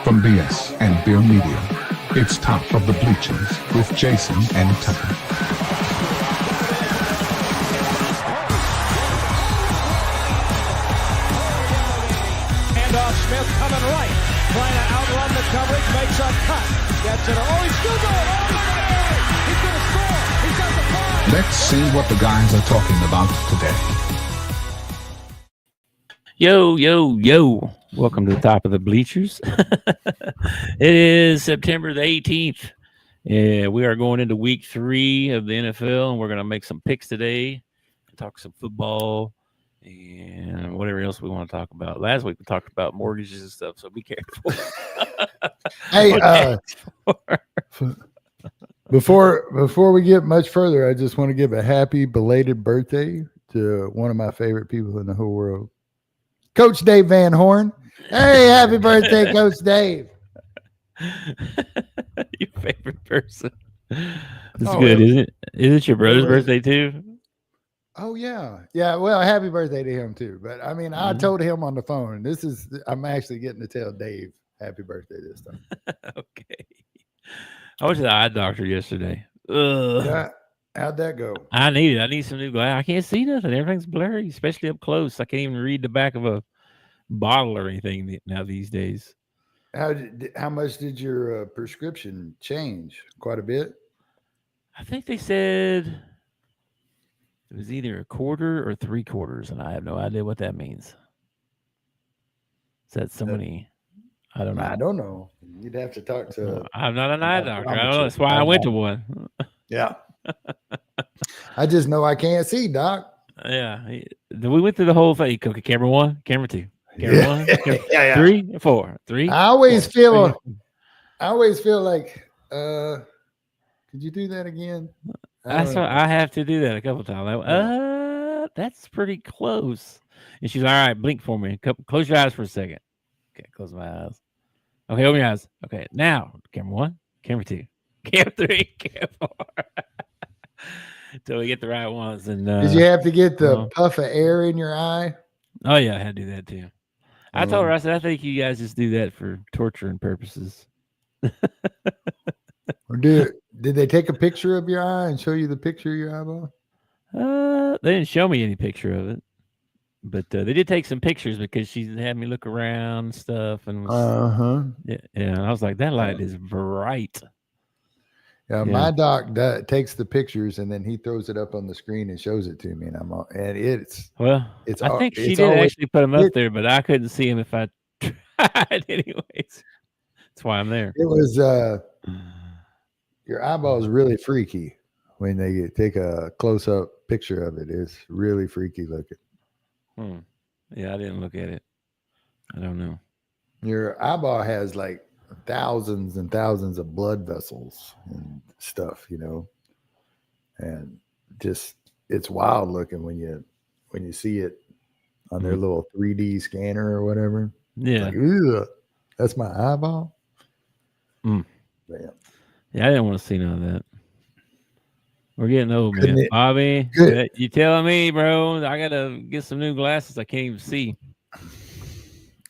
From BS and Beer Media, it's Top of the Bleachers with Jason and Tucker. Handoff, Smith coming right, trying to outrun the coverage, makes a cut, gets it. Oh, he's still going all the way. He's going to score. He's got the ball. Let's see what the guys are talking about today. Yo, yo, yo. Welcome to the Top of the Bleachers. It is September the 18th. We are going into week 3 of the NFL, and we're going to make some picks today and talk some football and whatever else we want to talk about. Last week we talked about mortgages and stuff, so be careful. Hey, before we get much further, I just want to give a happy belated birthday to one of my favorite people in the whole world, Coach Dave Van Horn. Hey, happy birthday, Coach Dave. Your favorite person. It's good, isn't it? Is it your brother's birthday too? Oh, yeah. Yeah, well, happy birthday to him too. But, I mean, I told him on the phone, I'm actually getting to tell Dave happy birthday this time. Okay. I went to the eye doctor yesterday. Ugh. Yeah. How'd that go? I need some new glasses. I can't see nothing. Everything's blurry, especially up close. I can't even read the back of a bottle or anything now these days. How much did your prescription change? Quite a bit? I think they said it was either a quarter or 3/4, and I have no idea what that means. Is that so many? I don't know. I don't know. You'd have to talk to. No, I'm not an eye doctor. I don't know. That's why I went to one. Yeah. I just know I can't see, Doc. Yeah. We went through the whole thing. Okay, camera 1, camera 2. Camera 1, camera Yeah. 3, 4. 3. I always 4, feel like, could you do that again? I have to do that a couple times. That's pretty close. And she's all right. Blink for me. Close your eyes for a second. Okay, close my eyes. Okay, open your eyes. Okay, now camera 1, camera 2, camera 3, camera 4. Until we get the right ones. And did you have to get the puff of air in your eye? Oh yeah, I had to do that too. I told her, I said, I think you guys just do that for torturing purposes. Or did they take a picture of your eye and show you the picture of your eyeball? They didn't show me any picture of it, but they did take some pictures because she had me look around and stuff. And yeah, and I was like, that light is bright. Yeah, my doc takes the pictures and then he throws it up on the screen and shows it to me, and I think she did actually put them up there, but I couldn't see them if I tried anyways. That's why I'm there. It was your eyeball is really freaky when they take a close up picture of it. It's really freaky looking. Yeah, I didn't look at it. I don't know. Your eyeball has like thousands and thousands of blood vessels and stuff, and just it's wild looking when you see it on their little 3D scanner or whatever. Yeah, like, that's my eyeball. Yeah, I didn't want to see none of that. We're getting old, man. Bobby, you telling me, bro? I gotta get some new glasses. I can't even see.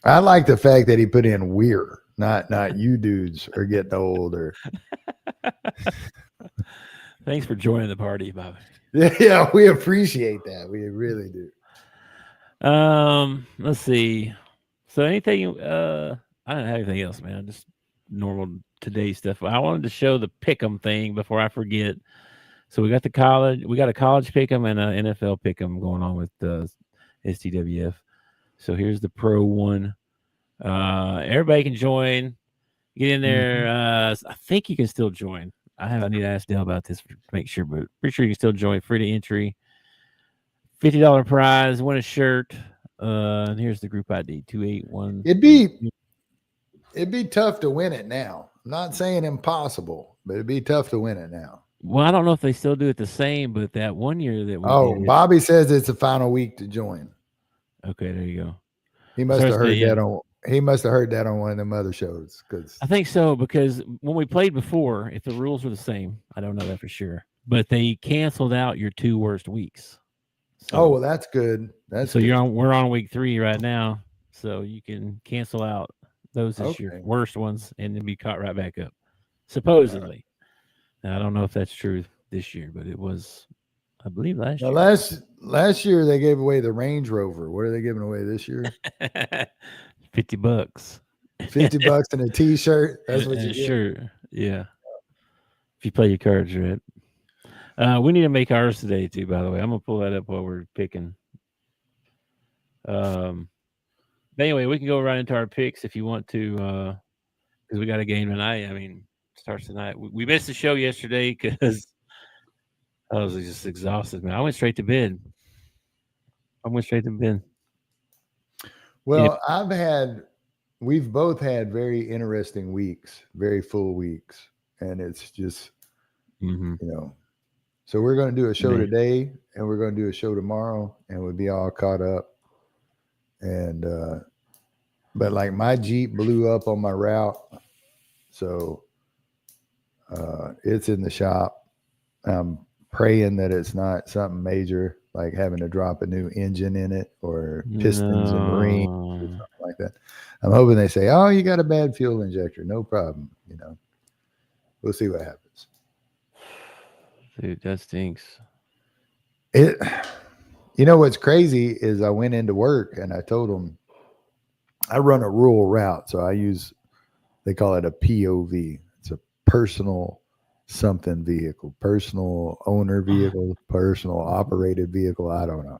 I like the fact that he put in "we're." Not you dudes are getting older. Thanks for joining the party, Bobby. Yeah, we appreciate that. We really do. Let's see. So anything? I don't have anything else, man. Just normal today stuff. I wanted to show the pick'em thing before I forget. So we got a college pick'em and an NFL pick'em going on with STWF. So here's the pro one. Everybody can join. Get in there. I think you can still join. I need to ask Dale about this to make sure, but pretty sure you can still join. Free to entry. $50 prize. Win a shirt. And here's the group ID 281. It'd be tough to win it now. I'm not saying impossible, but it'd be tough to win it now. Well, I don't know if they still do it the same, but that one year that we did, Bobby says it's the final week to join. Okay, there you go. He must have heard that on. He must have heard that on one of them other shows. Because I think so, because when we played before, if the rules were the same, I don't know that for sure, but they canceled out your 2 worst weeks. So, well, that's good. We're on week 3 right now, so you can cancel out Those is your Okay. worst ones, and then be caught right back up. Supposedly. Now, I don't know if that's true this year, but it was, I believe, last Now, year. last year they gave away the Range Rover. What are they giving away this year? $50. $50 and a T-shirt. That's what And you a get. shirt. Yeah. If you play your cards right. We need to make ours today too, by the way. I'm gonna pull that up while we're picking. But anyway, we can go right into our picks if you want to, because we got a game tonight. I mean, starts tonight. We missed the show yesterday because I was just exhausted, man. I went straight to bed. Well, we've both had very interesting weeks, very full weeks, and it's just, Mm-hmm. So we're going to do a show Me. today, and we're going to do a show tomorrow, and we'll be all caught up. And but like my Jeep blew up on my route, so it's in the shop. I'm praying that it's not something major, like having to drop a new engine in it or pistons and rings or something like that. I'm hoping they say, "Oh, you got a bad fuel injector, no problem." We'll see what happens. Dude, that stinks. What's crazy is I went into work and I told them I run a rural route, so they call it a POV. It's a personal something vehicle, personal owner vehicle, personal operated vehicle. I don't know.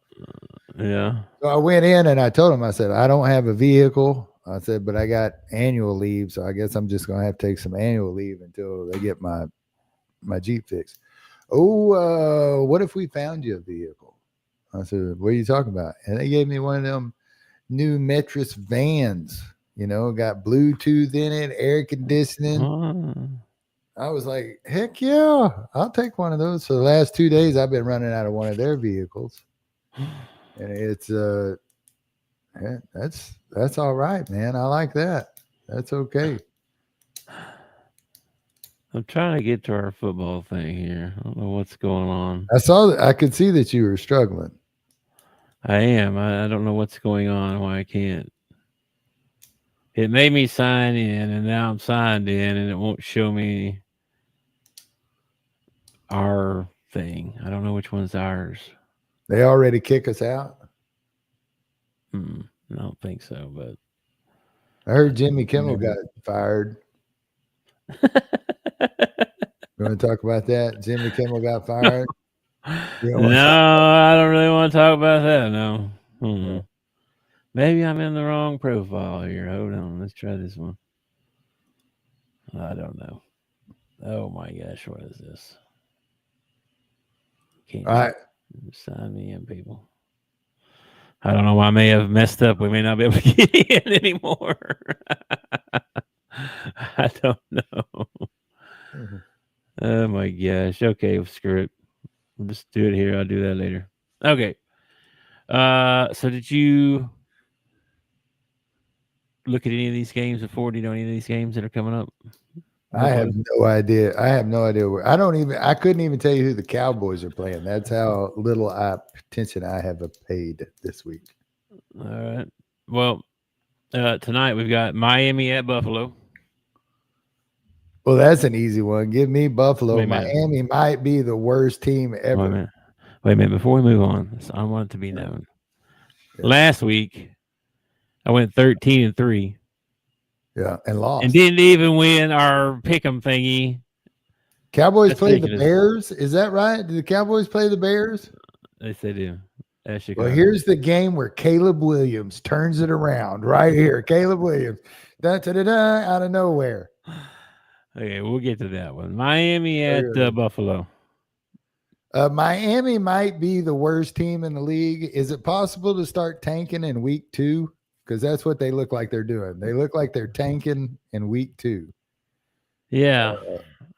Yeah. So I went in and I told them, I said, I don't have a vehicle. I said, but I got annual leave, so I guess I'm just going to have to take some annual leave until they get my Jeep fixed. Oh, what if we found you a vehicle? I said, what are you talking about? And they gave me one of them new Metris vans, got Bluetooth in it, air conditioning. I was like, heck yeah, I'll take one of those. So the last 2 days I've been running out of one of their vehicles. And it's that's all right, man. I like that. That's okay. I'm trying to get to our football thing here. I don't know what's going on. I could see that you were struggling. I am. I don't know what's going on, why I can't. It made me sign in, and now I'm signed in, and it won't show me our thing. I don't know which one's ours. They already kick us out? I don't think so, but I heard Jimmy Kimmel got fired. You want to talk about that? Jimmy Kimmel got fired? No, I don't really want to talk about that. No. Mm-hmm. Maybe I'm in the wrong profile here. Hold on. Let's try this one. I don't know. Oh my gosh, what is this? Can't sign me in, people. I don't know why I may have messed up. We may not be able to get in anymore. I don't know. Mm-hmm. Oh my gosh. Okay, screw it. We'll just do it here. I'll do that later. Okay. So did you look at any of these games before? Do you know any of these games that are coming up? I have no idea. I couldn't even tell you who the Cowboys are playing. That's how little attention I have paid this week. All right. Well, tonight we've got Miami at Buffalo. Well, that's an easy one. Give me Buffalo. Miami might be the worst team ever. Wait a minute. Before we move on, I want it to be known. Yeah. Last week, I went 13-3. Yeah, and lost. And didn't even win our pick'em thingy. Cowboys play the Bears? Is that right? Did the Cowboys play the Bears? Yes, they do. Well, here's the game where Caleb Williams turns it around right here. Caleb Williams. Da-da-da-da, out of nowhere. Okay, we'll get to that one. Miami at Buffalo. Miami might be the worst team in the league. Is it possible to start tanking in week 2? Because that's what they look like they're doing. They look like they're tanking in week 2. Yeah.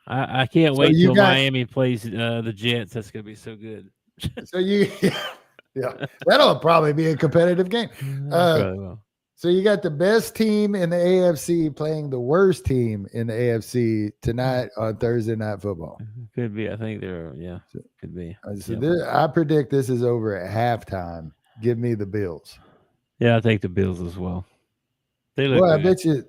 I can't wait till Miami plays the Jets. That's going to be so good. So yeah, that'll probably be a competitive game. So you got the best team in the AFC playing the worst team in the AFC tonight on Thursday Night Football. Could be. I think could be. I predict this is over at halftime. Give me the Bills. Yeah, I take the Bills as well. They look good.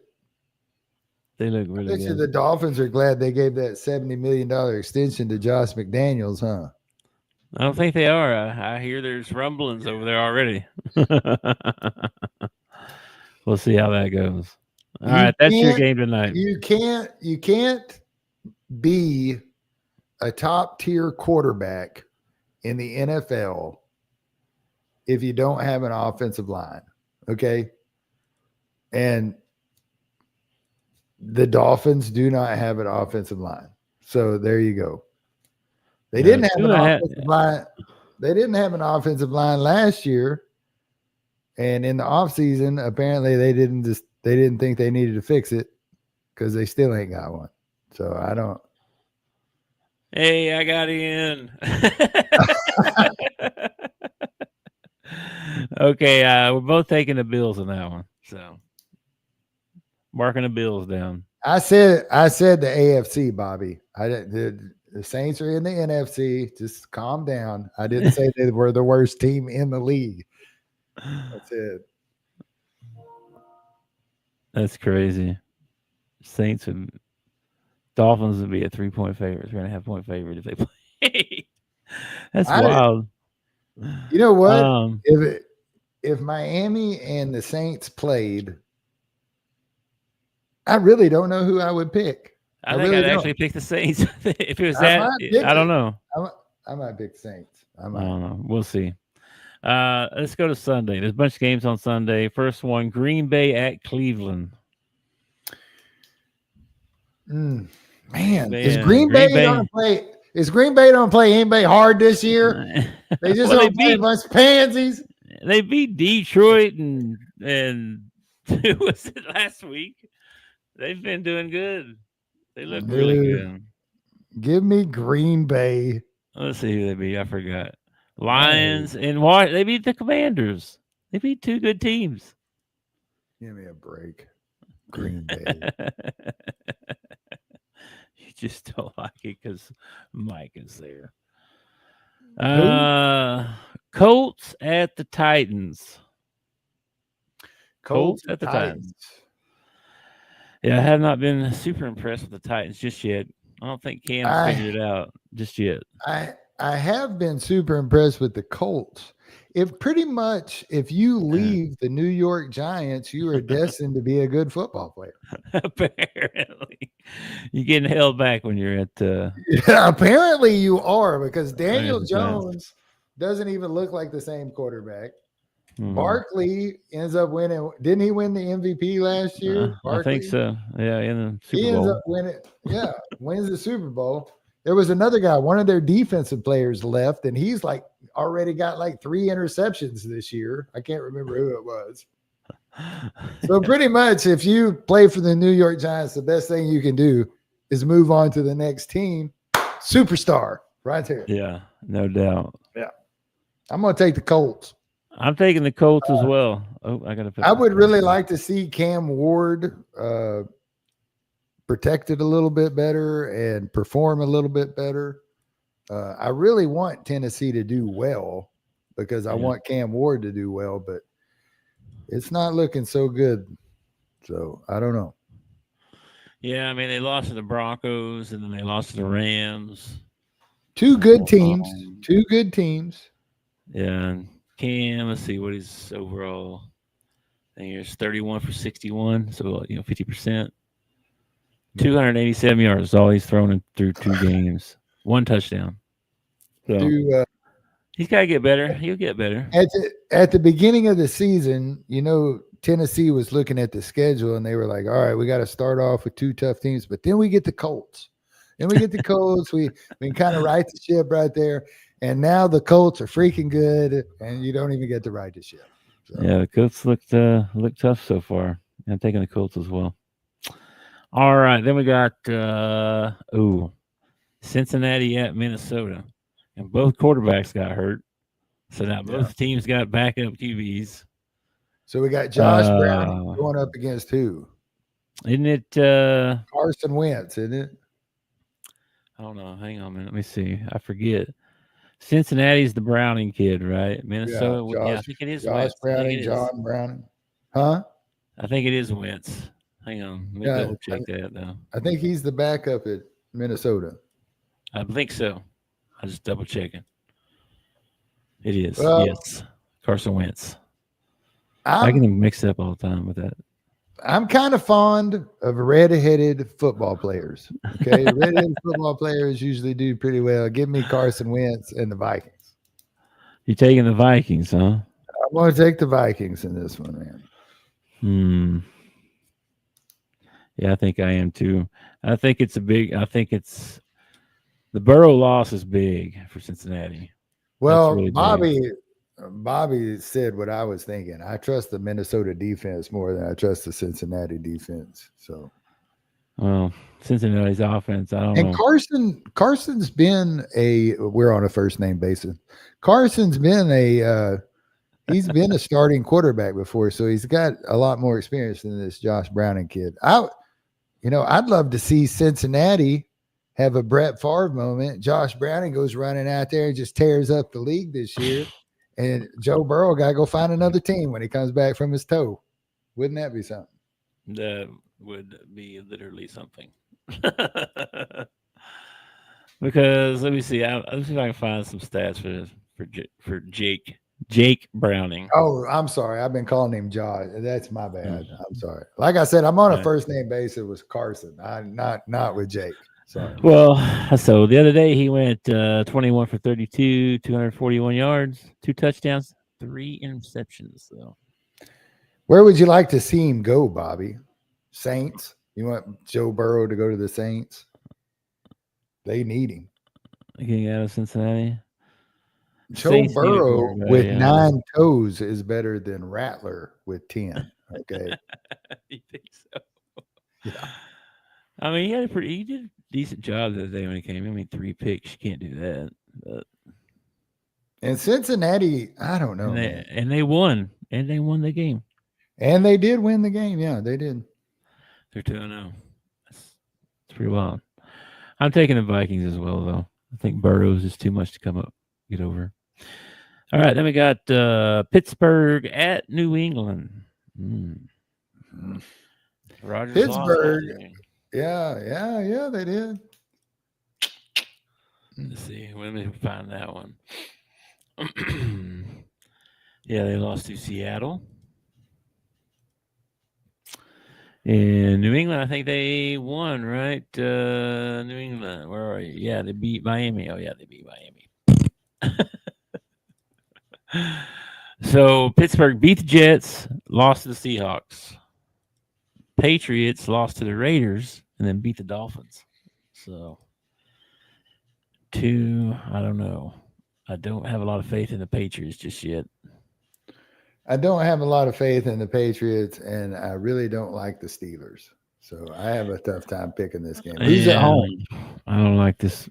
They look I really bet you good. the Dolphins are glad they gave that $70 million extension to Josh McDaniels, huh? I don't think they are. I hear there's rumblings over there already. We'll see how that goes. All right, that's your game tonight. You can't be a top tier quarterback in the NFL if you don't have an offensive line. Okay. And the Dolphins do not have an offensive line. So there you go. They didn't have an offensive line. They didn't have an offensive line last year. And in the offseason, apparently they didn't think they needed to fix it because they still ain't got one. So I don't. Hey, I got in. Okay, we're both taking the Bills on that one. So marking the Bills down. I said the AFC, Bobby. The Saints are in the NFC. Just calm down. I didn't say they were the worst team in the league. That's it. That's crazy. Saints and Dolphins would be a 3-point favorite, 3.5-point favorite if they play. That's wild. You know what? If Miami and the Saints played, I really don't know who I would pick. I think I'd actually pick the Saints. If it was that, I don't know. I might pick the Saints. I don't know. We'll see. Let's go to Sunday. There's a bunch of games on Sunday. First one, Green Bay at Cleveland. Man, is Green Bay going to play? Is Green Bay don't play anybody hard this year? They just don't play a bunch of pansies. They beat Detroit and who was it last week? They've been doing good. They look really good. Give me Green Bay. Let's see who they beat. I forgot. Lions and what? They beat the Commanders. They beat two good teams. Give me a break. Green Bay. You just don't like it because Mike is there. Colts at the Titans. Colts at the Titans. Yeah, I have not been super impressed with the Titans just yet. I don't think Cam's figured it out just yet. I have been super impressed with the Colts. If you leave the New York Giants, you are destined to be a good football player. Apparently. You're getting held back when you're at yeah, apparently you are, because Daniel Jones doesn't even look like the same quarterback. Barkley ends up winning. Didn't he win the MVP last year? I think so. Yeah, in the Super Bowl. He ends up winning. Yeah, wins the Super Bowl. There was another guy, one of their defensive players left, and he's already got 3 interceptions this year. I can't remember who it was. So pretty much, if you play for the New York Giants, the best thing you can do is move on to the next team. Superstar right there. Yeah, no doubt. Yeah. I'm going to take the Colts. I'm taking the Colts as well. I would really like to see Cam Ward protected a little bit better and perform a little bit better. I really want Tennessee to do well because I want Cam Ward to do well, but it's not looking so good. So I don't know. Yeah, I mean, they lost to the Broncos and then they lost to the Rams. Two good teams. Yeah. Cam, let's see what his overall thing is. 31 for 61, so 50%. 287 yards. All he's thrown in through 2 games. 1 touchdown. So he's got to get better. He'll get better. At the beginning of the season, Tennessee was looking at the schedule and they were like, all right, we got to start off with 2 tough teams, but then we get the Colts. We can kind of right the ship right there. And now the Colts are freaking good, and you don't even get to ride the ship. So. Yeah, the Colts look tough so far. I'm taking the Colts as well. All right, then we got Cincinnati at Minnesota, and both quarterbacks got hurt. So now both teams got backup QBs. So we got Josh Brown going up against who? Isn't it Carson Wentz? Isn't it? I don't know. Hang on a minute. Let me see. I forget. Cincinnati's the Browning kid, right? Minnesota. I think it is Josh Wentz. Browning, John Browning. Huh? I think it is Wentz. Hang on. Let me Yeah, double check that now. I think he's the backup at Minnesota. I think so. I just double checking. It is. Well, Yes. Carson Wentz. I I'm get him mixed up all the time with that. I'm kind of fond of red-headed football players. Okay, red-headed football players usually do pretty well. Give me Carson Wentz and the Vikings. You're taking the Vikings, huh? I'm going to take the Vikings in this one, man. Yeah, I think I am too. I think it's the Burrow loss is big for Cincinnati. Well, really Bobby said what I was thinking. I trust the Minnesota defense more than I trust the Cincinnati defense. So, well, Cincinnati's offense, I don't know. Carson's been we're on a first name basis. Carson's been he's been a starting quarterback before, so he's got a lot more experience than this Josh Browning kid. I'd love to see Cincinnati have a Brett Favre moment. Josh Browning goes running out there and just tears up the league this year. And Joe Burrow got to go find another team when he comes back from his toe. Wouldn't that be something? That would be literally something. Because let me see. Let me see if I can find some stats for Jake Browning. Oh, I'm sorry. I've been calling him Josh. That's my bad. I'm sorry. Like I said, I'm on a first name basis with Carson. Not with Jake. Sorry. Well, so the other day he went 21 for 32, 241 yards, 2 touchdowns, 3 interceptions. So, where would you like to see him go, Bobby? Saints? You want Joe Burrow to go to the Saints? They need him. Getting out of Cincinnati. Joe Burrow with 9 toes is better than Rattler with 10. Okay. You think so? Yeah. I mean, he did a decent job the other day when he came. I mean, 3 picks. You can't do that. But... And Cincinnati, I don't know. And they won. And they won the game. And they did win the game. Yeah, they did. They're 2-0. It's pretty wild. I'm taking the Vikings as well, though. I think Burrow's is too much to get over. All right, then we got Pittsburgh at New England. Rodgers Pittsburgh. Yeah, they did. Let's see. Let me find that one. Yeah, they lost to Seattle. In New England, I think they won, right? New England, where are you? Yeah, they beat Miami. Oh, yeah, they beat Miami. So Pittsburgh beat the Jets, lost to the Seahawks. Patriots lost to the Raiders, and then beat the Dolphins. So, I don't know. I don't have a lot of faith in the Patriots just yet. I don't have a lot of faith in the Patriots, and I really don't like the Steelers. So I have a tough time picking this game. Who's at home? I don't like this.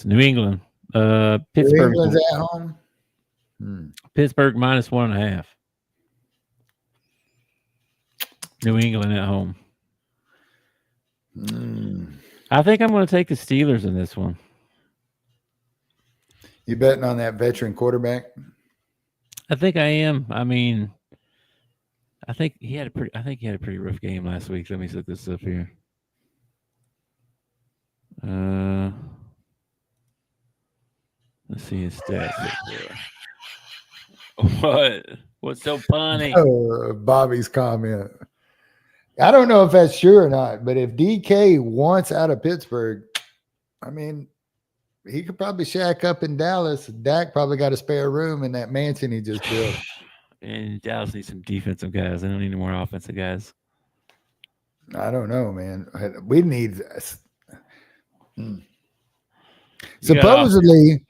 New England. Pittsburgh. New England's at home. Pittsburgh -1.5. New England at home. I think I'm going to take the Steelers in this one. You betting on that veteran quarterback? I think I am. I mean, I think he had a pretty rough game last week. Let me look this up here. Let's see his stats. What? What's so funny? Bobby's comment. I don't know if that's true or not, but if DK wants out of Pittsburgh, I mean, he could probably shack up in Dallas. Dak probably got a spare room in that mansion he just built. And Dallas needs some defensive guys. They don't need any more offensive guys. I don't know, man. We need supposedly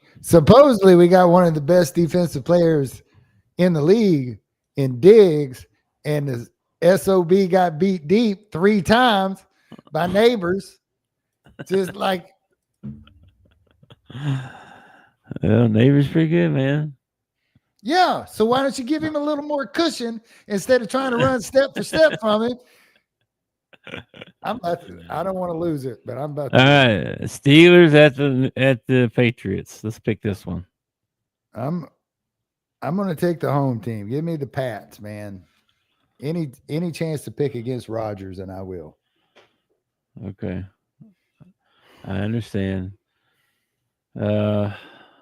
we got one of the best defensive players in the league in Diggs, and the SOB got beat deep 3 times by neighbors. Just like, well, neighbor's pretty good, man. Yeah. So why don't you give him a little more cushion instead of trying to run step for step from him? I don't want to lose it, but I'm about to. All right, Steelers at the Patriots. Let's pick this one. I'm going to take the home team. Give me the Pats, man. any chance to pick against Rodgers, and I will. Okay. I understand. Uh,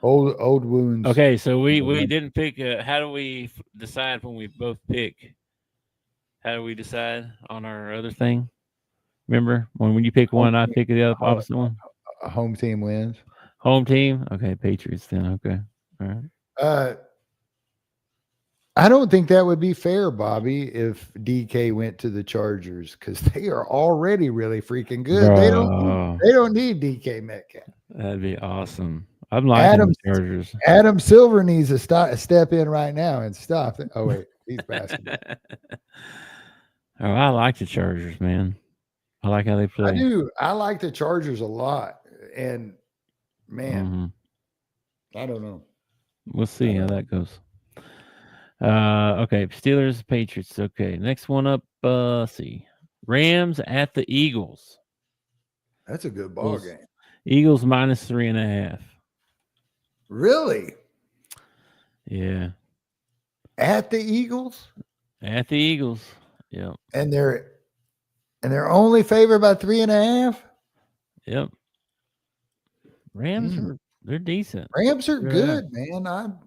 Old wounds. okay, so we didn't pick. How do we decide when we both pick? How do we decide on our other thing? Remember when you pick one, I pick the other opposite one. A home team wins. Home team. Okay, Patriots then. Okay, all right. I don't think that would be fair, Bobby, if DK went to the Chargers because they are already really freaking good. Bro, They don't need DK Metcalf. that'd be awesome. I'm liking the Chargers. Adam Silver needs to step in right now and stop it. Oh wait, he's basketball. Oh, I like the Chargers, man. I like how they play. I do. I like the Chargers a lot, and man, I don't know. We'll see how that goes. Okay, Steelers, Patriots. Okay, next one up. Let's see, Rams at the Eagles. That's a good ball game. Eagles minus 3.5. Really? Yeah. At the Eagles? At the Eagles. Yep. And they're only favored by 3.5? Yep. Rams they're decent. Rams are good, man.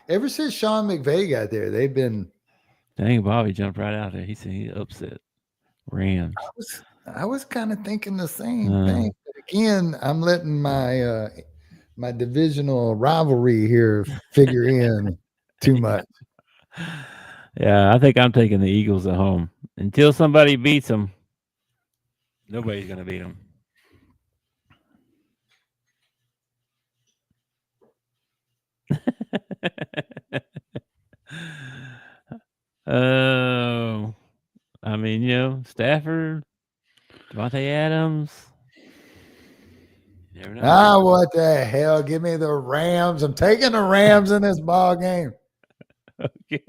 Ever since Sean McVay got there, they've been. Dang, Bobby jumped right out there. He upset. Rams. I was kind of thinking the same thing. But again, I'm letting my my divisional rivalry here figure in too much. Yeah, I think I'm taking the Eagles at home. Until somebody beats them, nobody's going to beat them. I mean, Stafford, Devontae Adams. You never know. What the hell? Give me the Rams. I'm taking the Rams in this ball game. Okay.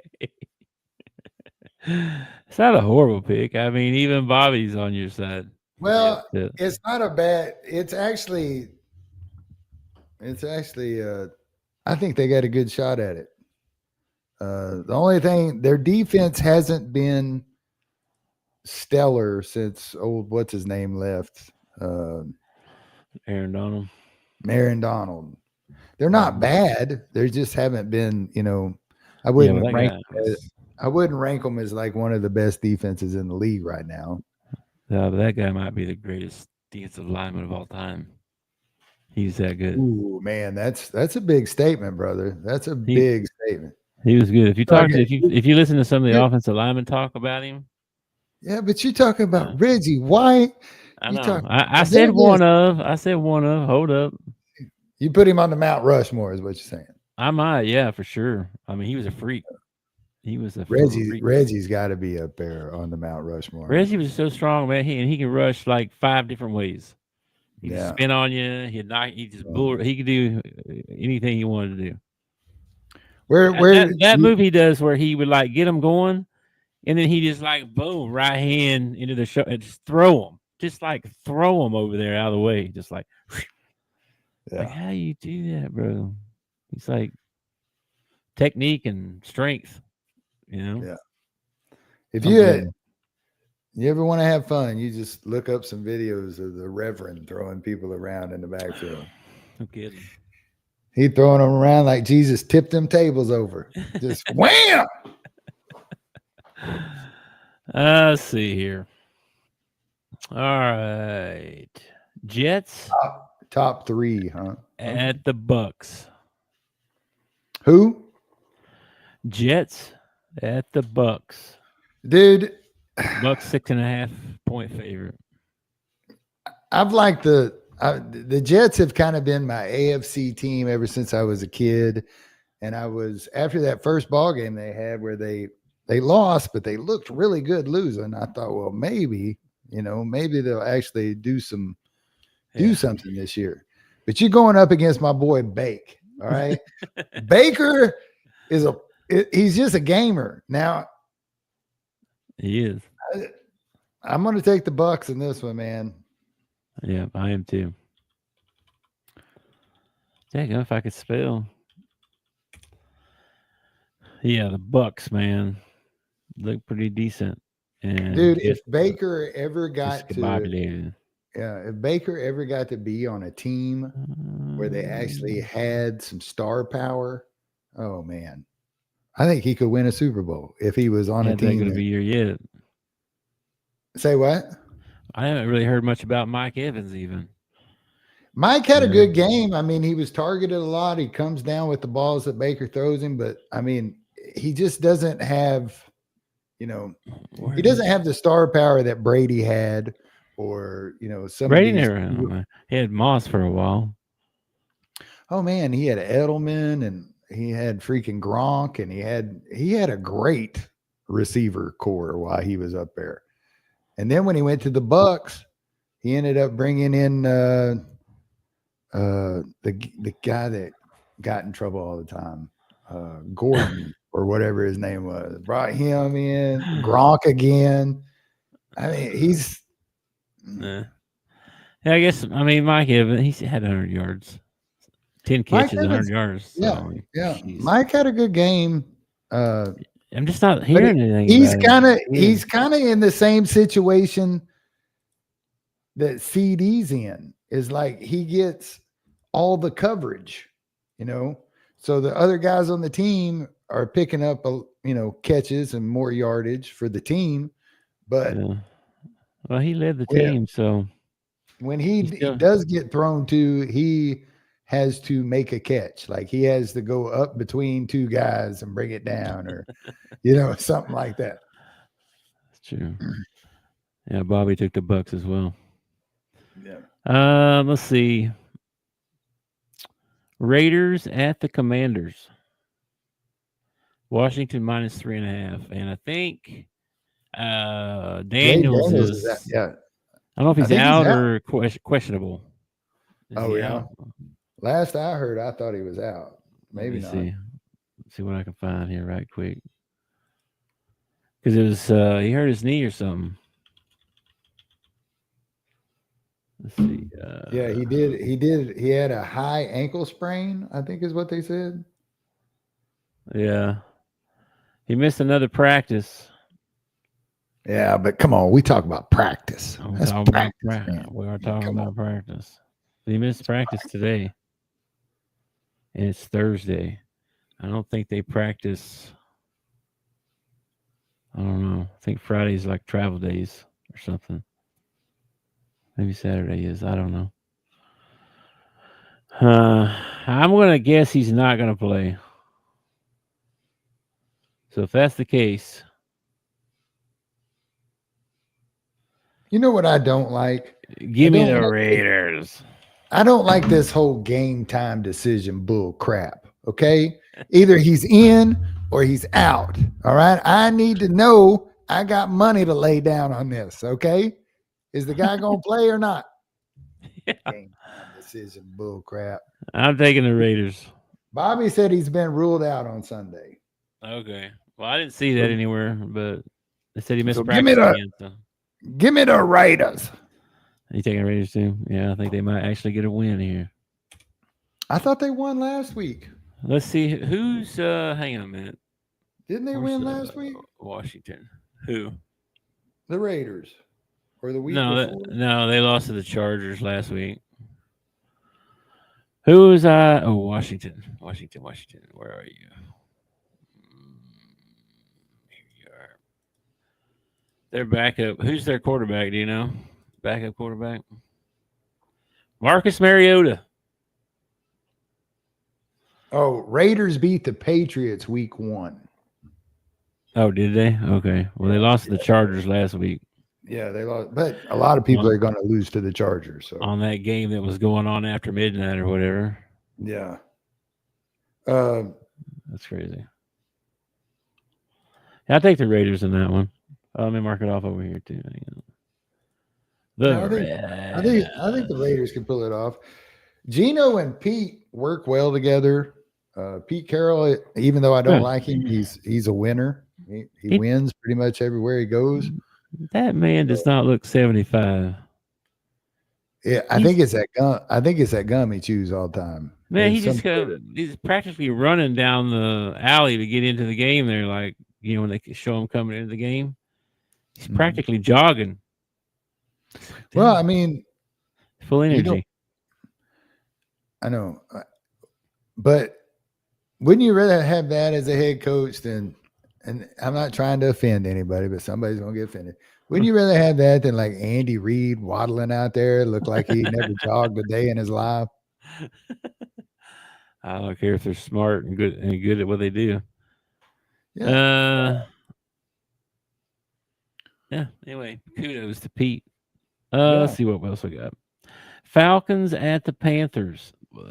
It's not a horrible pick. I mean, even Bobby's on your side. Well, it's not a bad. It's actually. I think they got a good shot at it. The only thing, their defense hasn't been stellar since what's his name left. Aaron Donald. They're not bad. They just haven't been. I wouldn't rank them as like one of the best defenses in the league right now. But that guy might be the greatest defensive lineman of all time. He's that good. Ooh, man, that's a big statement, brother. That's a big statement. He was good. If you listen to some of the offensive linemen talk about him. Yeah, but you're talking about Reggie White. I know. I said one of. Hold up. You put him on the Mount Rushmore, is what you're saying. I might, yeah, for sure. I mean, he was a freak. He was a freak. Reggie's got to be up there on the Mount Rushmore. Reggie was so strong, man. He can rush like 5 different ways. He could spin on you. He could do anything he wanted to do. That move he does where he would like get him going, and then he just like boom, right hand into the show and just throw him. Just like throw him over there out of the way. Just like, like how do you do that, bro? It's like technique and strength, Yeah. If you ever want to have fun, you just look up some videos of the Reverend throwing people around in the backfield. No kidding. He throwing them around like Jesus tipped them tables over. Just wham! Let's see here. All right. Jets. Top 3, huh? At the Bucks. Who? Jets at the Bucks. Dude. Bucks 6.5 point favorite. I've liked the Jets have kind of been my AFC team ever since I was a kid. And I was after that first ball game they had where they lost, but they looked really good losing. I thought, well, maybe they'll actually do something this year. But you're going up against my boy Bake. All right. Baker he's just a gamer. Now he is. I'm going to take the Bucks in this one, man. Yeah, I am too. Dang, if I could spell. Yeah, the Bucks, man. looked pretty decent. And Dude, if just Baker ever got to discombobulated. if Baker ever got to be on a team where they actually had some star power, oh man. I think he could win a Super Bowl if he was on a Ain't that team. going to be here yet? Say what? I haven't really heard much about Mike Evans even. Mike had a good game. I mean, he was targeted a lot. He comes down with the balls that Baker throws him, but I mean, he just doesn't have, he doesn't have the star power that Brady had, or some Brady of these. never. He had Moss for a while. Oh man, he had Edelman and he had freaking Gronk, and he had a great receiver core while he was up there. And then when he went to the Bucks, he ended up bringing in the guy that got in trouble all the time, Gordon or whatever his name was. Brought him in, Gronk again. I mean, he's. Yeah, I guess. I mean, Mike Evans, he's had 100 yards, 10 catches, 100 yards. So, yeah. Mike had a good game. I'm just not hearing anything. He's kind of in the same situation that CD's in. Is like he gets all the coverage, So the other guys on the team are picking up, catches and more yardage for the team. But well, he led the team, so when he does get thrown to, he has to make a catch. Like he has to go up between two guys and bring it down, or something like that. That's true. Yeah, Bobby took the Bucks as well. Yeah. Let's see. Raiders at the Commanders. Washington minus 3.5, and I think Daniels is. Yeah. I don't know if he's out or questionable. Yeah. Last I heard, I thought he was out. Maybe not. Let's see what I can find here right quick. Because it was he hurt his knee or something. Let's see. Yeah, he did. He had a high ankle sprain, I think is what they said. Yeah. He missed another practice. Yeah, but come on, we talk about practice. We are talking about practice. He missed practice today. And it's Thursday. I don't think they practice. I don't know. I think Friday's like travel days or something. Maybe Saturday is. I don't know. I'm going to guess he's not going to play. So if that's the case. You know what I don't like? Give me the Raiders. I don't like this whole game time decision bull crap. Okay? Either he's in or he's out. All right? I need to know I got money to lay down on this. Okay? Is the guy going to play or not? Yeah. Game time decision bull crap. I'm taking the Raiders. Bobby said he's been ruled out on Sunday. Okay. Well, I didn't see that anywhere, but they said he missed So practice again. So. Give me the Raiders. Are you taking Raiders too? Yeah, I think they might actually get a win here. I thought they won last week. Let's see who's. Hang on a minute. Didn't they win last week? Washington. Who? The Raiders. Or the week before? No, they lost to the Chargers last week. Who was Washington. Washington. Where are you? Here you are. Their backup. Who's their quarterback? Do you know? Backup quarterback? Marcus Mariota. Oh, Raiders beat the Patriots week 1. Oh, did they? Okay. Well, they lost to the Chargers last week. Yeah, they lost. But a lot of people are going to lose to the Chargers. So on that game that was going on after midnight or whatever. Yeah. That's crazy. Yeah, I'll take the Raiders in that one. Let me mark it off over here too. I think the Raiders can pull it off. Gino and Pete work well together. Pete Carroll, even though I don't like him, he's a winner. He wins pretty much everywhere he goes. That man does not look 75. Yeah, I think it's that gum. I think it's that gum he chews all the time. Man, he's practically running down the alley to get into the game there, like when they show him coming into the game, he's practically jogging. Well, I mean, full energy. I know, but wouldn't you rather have that as a head coach than? And I'm not trying to offend anybody, but somebody's gonna get offended. Wouldn't you rather have that than like Andy Reid waddling out there, look like he never jogged a day in his life? I don't care if they're smart and good at what they do. Yeah. Yeah. Anyway, kudos to Pete. Let's see what else we got. Falcons at the Panthers. I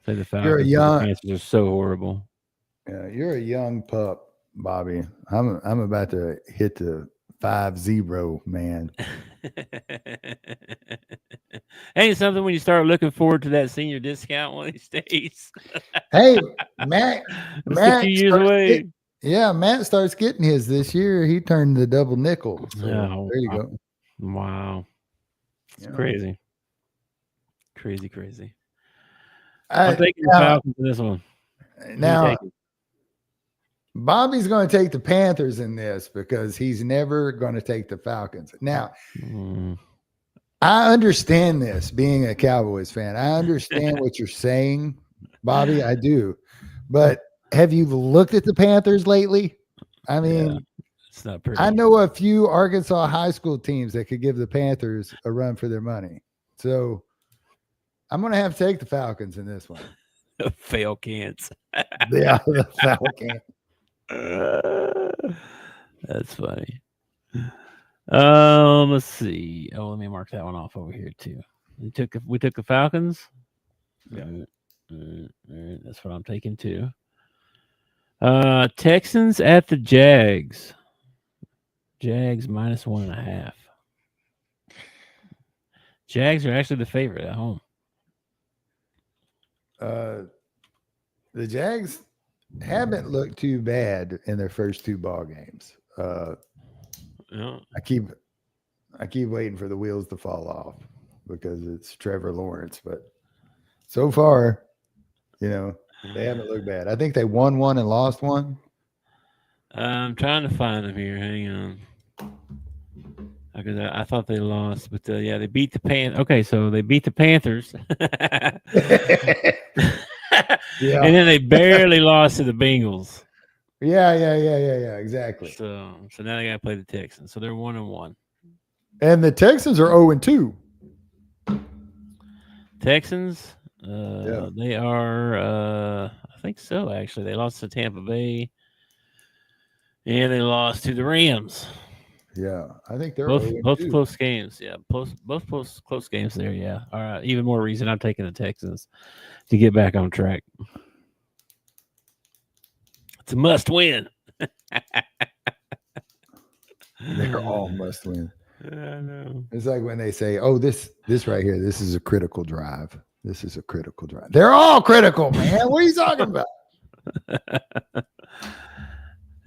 say the Falcons. The Panthers are so horrible. Yeah, you're a young pup, Bobby. I'm about to hit the 5-0, man. Ain't something when you start looking forward to that senior discount one of these days. Hey, Matt. Matt a few years away. Matt starts getting his this year. He turned the double nickel. So there you go. Wow. It's crazy. Crazy. I'm taking the Falcons in this one. Now, Bobby's going to take the Panthers in this because he's never going to take the Falcons. Now, I understand this being a Cowboys fan. I understand what you're saying, Bobby. I do. But have you looked at the Panthers lately? I mean, it's not pretty. I know a few Arkansas high school teams that could give the Panthers a run for their money. So I'm going to have to take the Falcons in this one. Falcons. Yeah, the Falcons. That's funny. Let's see. Oh, let me mark that one off over here too. We took the Falcons. Yeah. That's what I'm taking too. Texans at the Jags. Jags minus 1.5. Jags are actually the favorite at home. The Jags haven't looked too bad in their first 2 ball games. I keep waiting for the wheels to fall off because it's Trevor Lawrence, but so far, they haven't looked bad. I think they won one and lost one. I'm trying to find them here. Hang on. Because I thought they lost, but they beat the Okay, so they beat the Panthers. Yeah. And then they barely lost to the Bengals. Yeah, exactly. So now they got to play the Texans. So they're 1-1. And the Texans are 0-2. Texans, they are, I think so, actually. They lost to Tampa Bay. And they lost to the Rams. Yeah, I think they're both close games. Yeah, both close games there. Yeah. All right. Even more reason I'm taking the Texans to get back on track. It's a must win. They're all must win. I know. It's like when they say, "Oh, this right here, this is a critical drive. This is a critical drive." They're all critical, man. What are you talking about?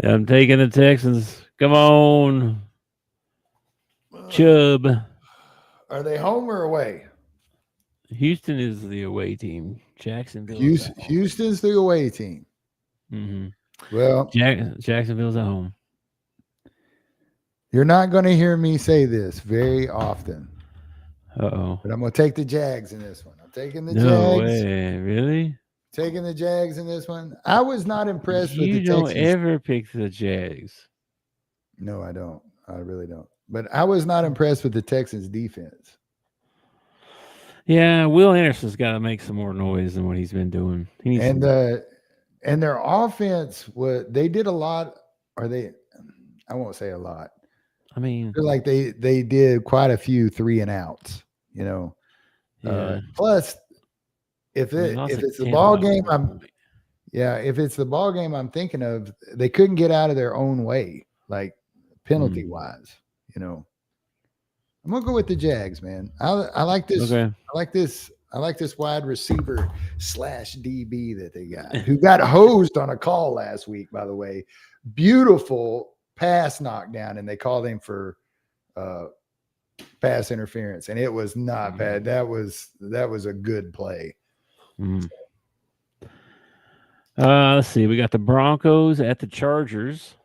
I'm taking the Texans. Come on. Chubb. Are they home or away? Houston is the away team. Jacksonville. Houston's the away team. Mm-hmm. Well, Jacksonville's at home. You're not going to hear me say this very often. Uh-oh. But I'm going to take the Jags in this one. I'm taking the Jags. No way. Really? Taking the Jags in this one. I was not impressed with the Texans. You don't ever pick the Jags. No, I don't. I really don't. But I was not impressed with the Texans defense. Yeah, Will Anderson's got to make some more noise than what he's been doing. And their offense, they did a lot. I won't say a lot. I mean, I feel like they did quite a few 3-and-outs, Yeah. Plus, if it's the ball game, if it's the ball game I'm thinking of, they couldn't get out of their own way, like penalty wise. I'm gonna go with the Jags, man. I like this. Okay. I like this wide receiver / DB that they got, who got hosed on a call last week, by the way. Beautiful pass knockdown, and they called him for pass interference, and it was not bad. That was a good play. Let's see. We got the Broncos at the Chargers.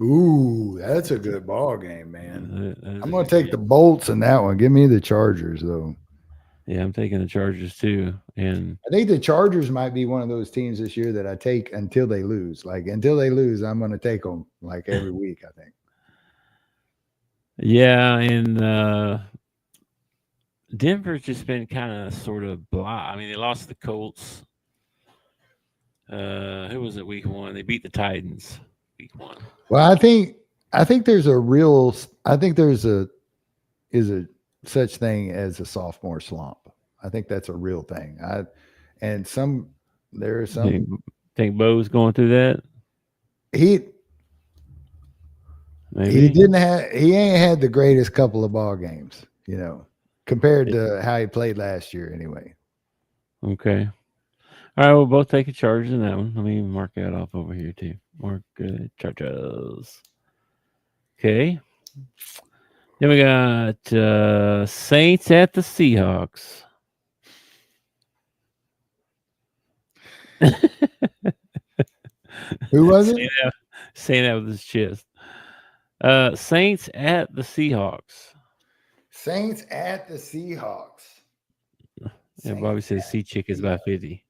Ooh, that's a good ball game, man. That is I'm a going good to take game. the Bolts in that one. Give me the Chargers, though. Yeah, I'm taking the Chargers too. And I think the Chargers might be one of those teams this year that I take until they lose. Like, until they lose, I'm going to take them like every week, I think. yeah, and Denver's just been kind of sort of blah. I mean, they lost to the Colts. Who was it week 1? They beat the Titans week 1. Well, I think there's a real I think there's a such thing as a sophomore slump. I think that's a real thing. There are some Think Bo's going through that? he Maybe. he ain't had the greatest couple of ball games, compared to how he played last year anyway. Okay. All right, we'll both take a Chargers in that one. Let me mark that off over here too. Mark Chargers. Okay. Then we got Saints at the Seahawks. Who was it? Saying that with his chest. Saints at the Seahawks. Saints at the Seahawks. Yeah, Bobby says Sea Chicken's by 50.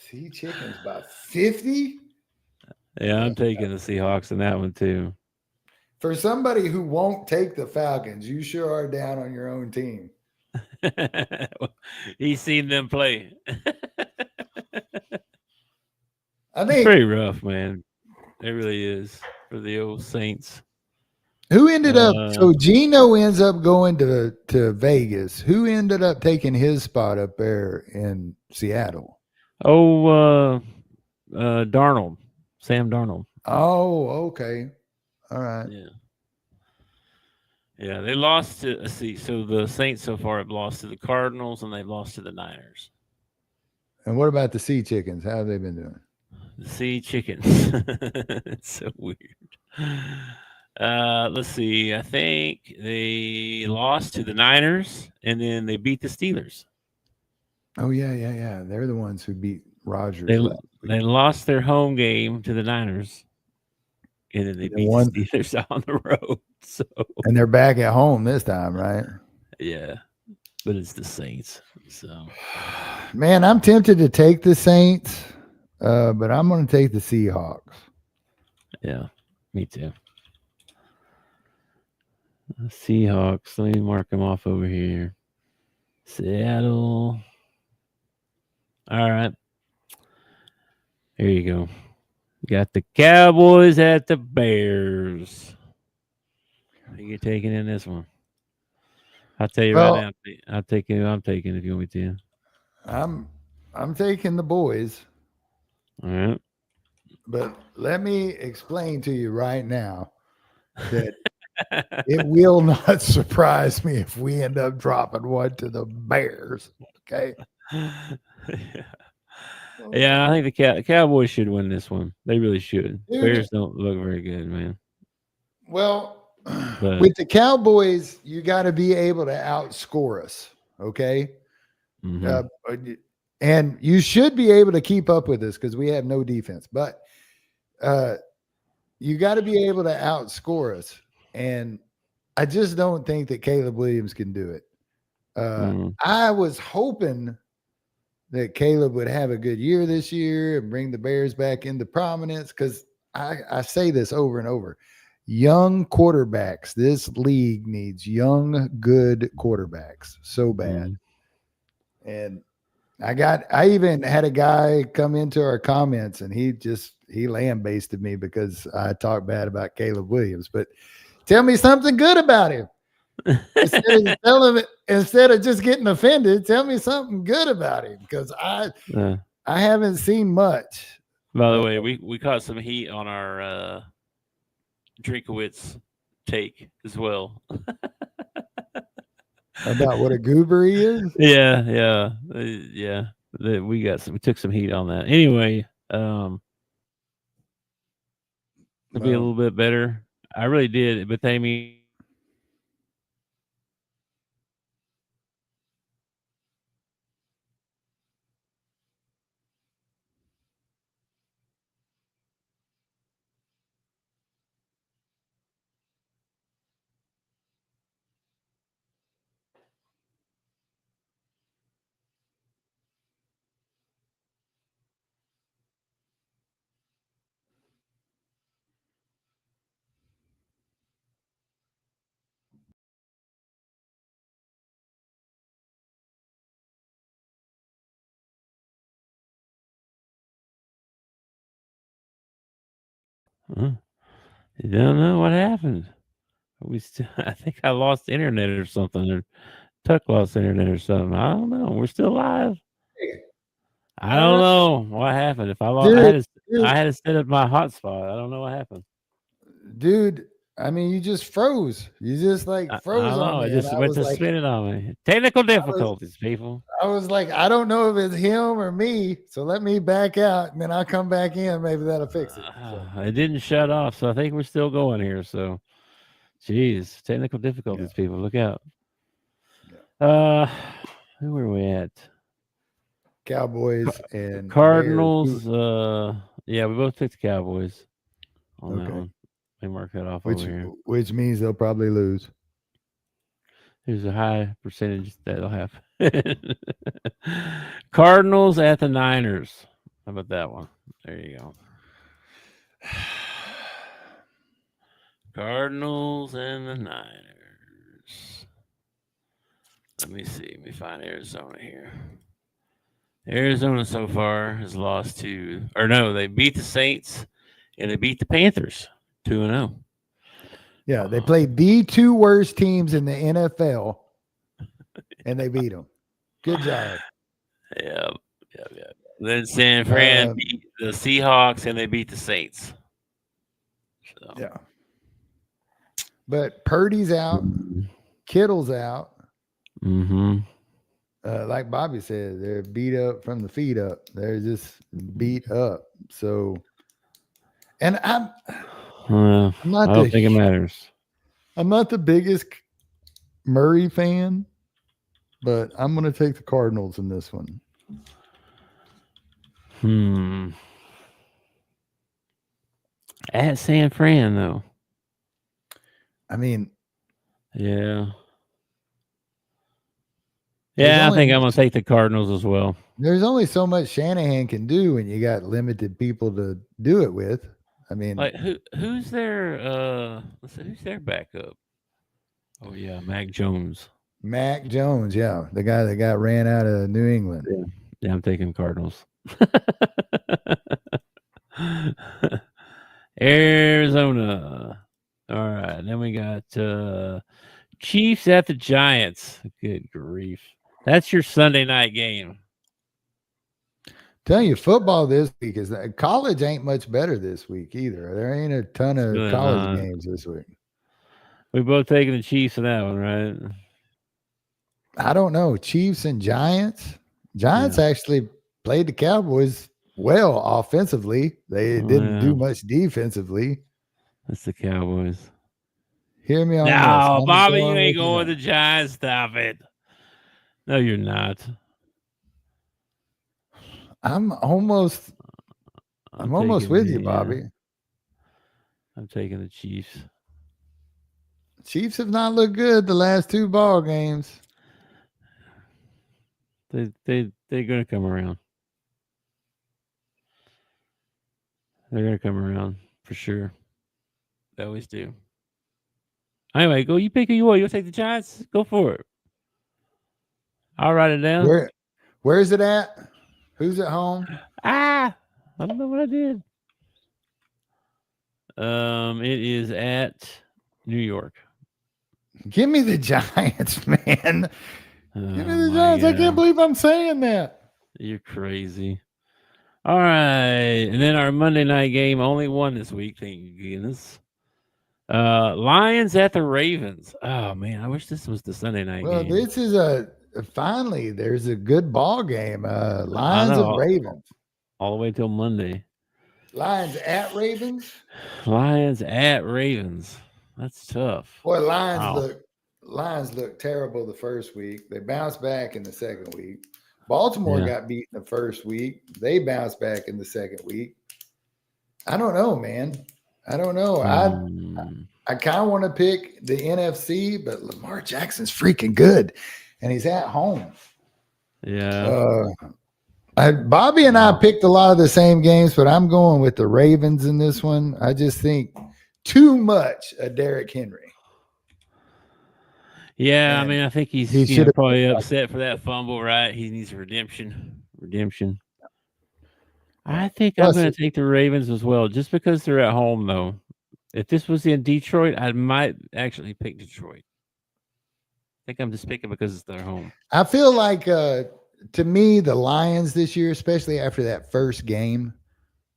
Sea Chicken's by 50? Yeah, I'm taking the Seahawks in that one too. For somebody who won't take the Falcons, you sure are down on your own team. He's seen them play. I It's think pretty rough, man. It really is for the old Saints. who ended up so Gino ends up going to Vegas. Who ended up taking his spot up there in Seattle? Oh, Darnold. Sam Darnold. Oh, okay. All right. Yeah. Yeah, they lost to so the Saints so far have lost to the Cardinals and they've lost to the Niners. And what about the Sea Chickens? How have they been doing? The Sea Chickens. It's so weird. Let's see. I think they lost to the Niners and then they beat the Steelers. Oh yeah. They're the ones who beat Rodgers. They lost their home game to the Niners, and then they beat the Steelers on the road. So and they're back at home this time, right? Yeah, but it's the Saints. So man, I'm tempted to take the Saints, but I'm going to take the Seahawks. Yeah, me too. Seahawks. Let me mark them off over here. Seattle. All right. Here you go. Got the Cowboys at the Bears. Who are you taking in this one? I'll tell you right now. I'll take it. I'm taking if you want me to. I'm taking the boys. All right. But let me explain to you right now that it will not surprise me if we end up dropping one to the Bears. Okay. Yeah, I think the Cowboys should win this one. They really should. Dude. Bears don't look very good, man. Well, with the Cowboys, you got to be able to outscore us. Okay. Mm-hmm. And you should be able to keep up with us because we have no defense. But you got to be able to outscore us. And I just don't think that Caleb Williams can do it. I was hoping that Caleb would have a good year this year and bring the Bears back into prominence because I say this over and over. Young quarterbacks. This league needs young, good quarterbacks so bad. And I even had a guy come into our comments and he lambasted me because I talked bad about Caleb Williams. But tell me something good about him. Instead of just getting offended, tell me something good about him because I haven't seen much. By the way, we caught some heat on our Drinkowitz take as well. About what a goober he is? Yeah. We took some heat on that. Anyway, to be a little bit better. I really did, but they mean You don't know what happened. I think I lost internet or something, or Tuck lost internet or something. I don't know. We're still live. I don't know what happened. If I lost, I had to set up my hotspot. I don't know what happened. Dude, I mean, you just froze. You just like I froze don't know. on It me. And just I went was to like, spinning on me. Technical difficulties, people. I was like, I don't know if it's him or me. So let me back out and then I'll come back in. Maybe that'll fix it. So, It didn't shut off, so I think we're still going here. So, geez, technical difficulties, people. Look out. Who were we at? Cowboys and Cardinals. Bears. Yeah, we both picked the Cowboys on that Okay. one. They mark that off over here. Which means they'll probably lose. There's a high percentage that'll happen. Cardinals at the Niners. How about that one? There you go. Cardinals and the Niners. Let me see. Let me find Arizona here. Arizona so far has lost to, or no, they beat the Saints and they beat the Panthers 2-0. Yeah, they played the two worst teams in the NFL, and they beat them. Good job. Yeah. Then San Fran beat the Seahawks and they beat the Saints. So. Yeah. But Purdy's out. Kittle's out. Mm-hmm. Like Bobby said, they're beat up from the feet up. They're just beat up. So, and I'm not I don't think it matters. I'm not the biggest Murray fan, but I'm going to take the Cardinals in this one. At San Fran, though. I mean, yeah. Yeah, I think I'm going to take the Cardinals as well. There's only so much Shanahan can do when you got limited people to do it with. I mean, like who's their who's their backup? Oh yeah, Mac Jones. Mac Jones, yeah, the guy that got ran out of New England. Yeah, I'm taking Cardinals. Arizona. All right, then we got Chiefs at the Giants. Good grief. That's your Sunday night game. Telling you, football this week is that college ain't much better this week either. There ain't a ton of college games this week. We both taking the Chiefs in that one, right? I don't know. Chiefs and Giants. Giants actually played the Cowboys well offensively. They didn't do much defensively. That's the Cowboys. Hear me on this. No, Bobby, you ain't going with the Giants. Stop it. No, you're not. I'm almost with you, Bobby. I'm taking the Chiefs. Chiefs have not looked good the last two ball games. They're gonna come around. They're gonna come around for sure. They always do. Anyway, go. You pick who you want. You'll take the Giants. Go for it. I'll write it down. Where is it at? Who's at home? I don't know what I did. It is at New York. Give me the Giants, man. Give me the Giants. God. I can't believe I'm saying that. You're crazy. All right. And then our Monday night game, only one this week. Thank goodness. Lions at the Ravens. Oh, man. I wish this was the Sunday night game. Well, this is finally, there's a good ball game. Lions and Ravens. All the way till Monday. Lions at Ravens? Lions at Ravens. That's tough. Boy, Lions look terrible the first week. They bounced back in the second week. Baltimore got beat in the first week. They bounced back in the second week. I don't know, man. I don't know. I kind of want to pick the NFC, but Lamar Jackson's freaking good, and he's at home. Yeah. Bobby and I picked a lot of the same games, but I'm going with the Ravens in this one. I just think too much of Derrick Henry. Yeah, I mean, I think he's probably upset for that fumble, right? He needs redemption. I think I'm going to take the Ravens as well, just because they're at home, though. If this was in Detroit, I might actually pick Detroit. I think I'm just picking because it's their home. I feel like, to me, the Lions this year, especially after that first game,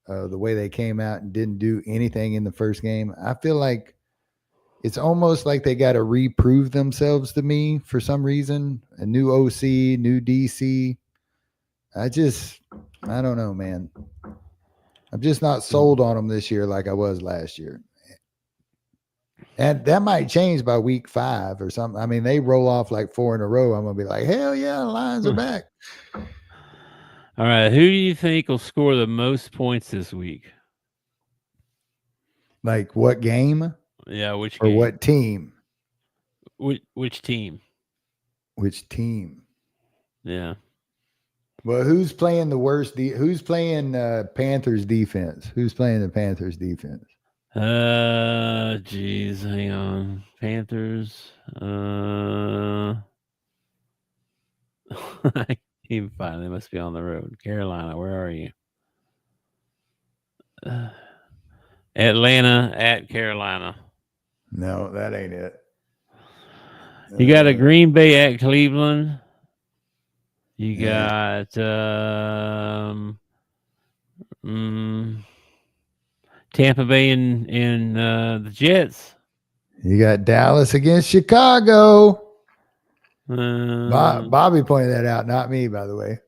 the way they came out and didn't do anything in the first game, I feel like it's almost like they got to reprove themselves to me for some reason. A new OC, new DC. I don't know, man. I'm just not sold on them this year like I was last year. And that might change by week 5 or something. I mean, they roll off like 4 in a row. I'm going to be like, hell yeah, the Lions are back. All right. Who do you think will score the most points this week? Like what game? Yeah, which or game? what team? Which team? Which team? Yeah. Well, who's playing the worst? Who's playing Panthers defense? Who's playing the Panthers defense? Geez, hang on. Panthers. I can't even find. They must be on the road. Carolina, where are you? Atlanta at Carolina. No, that ain't it. You got a Green Bay at Cleveland. You got Tampa Bay and the Jets. You got Dallas against Chicago. Bobby pointed that out, not me, by the way.